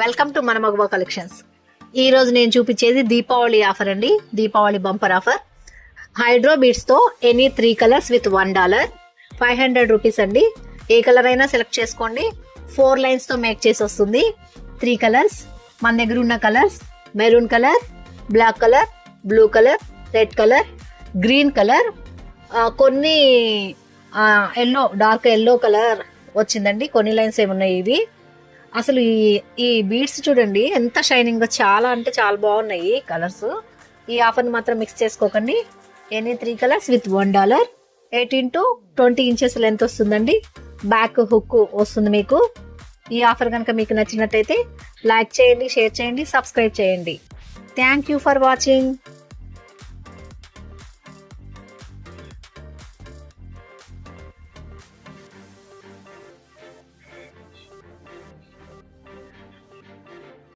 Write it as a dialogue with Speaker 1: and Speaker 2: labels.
Speaker 1: Welcome to మన మగవా collections. ఈ రోజు నేను చూపించేది దీపావళి ఆఫర్ అండి. Deepavali bumper offer. Hydro beads తో ఎనీ 3 కలర్స్ విత్ $1, 500 రూపీస్ అండి. ఏ కలర్ అయినా సెలెక్ట్ చేసుకోండి. 4 లైన్స్ తో మేక్ చేసి వస్తుంది. 3 కలర్స్ మన దగ్గర ఉన్న colours maroon colour, black colour, blue colour, red colour, green colour, కొన్ని ఎల్లో, డార్క్ ఎల్లో కలర్ వచ్చిందండి. కొన్ని లైన్స్ ఏమున్నాయి ఇవి. అసలు ఈ బీడ్స్ చూడండి ఎంత షైనింగ్ గా, చాలా అంటే చాలా బాగున్నాయి కలర్స్. ఈ ఆఫర్ని మాత్రం మిక్స్ చేసుకోకండి. Any 3 colours with $1, 18 to 20 inches length వస్తుందండి. బ్యాక్ హుక్ వస్తుంది మీకు. ఈ ఆఫర్ కనుక మీకు నచ్చినట్టయితే లైక్ చేయండి, షేర్ చేయండి, సబ్స్క్రైబ్ చేయండి. Thank you for watching.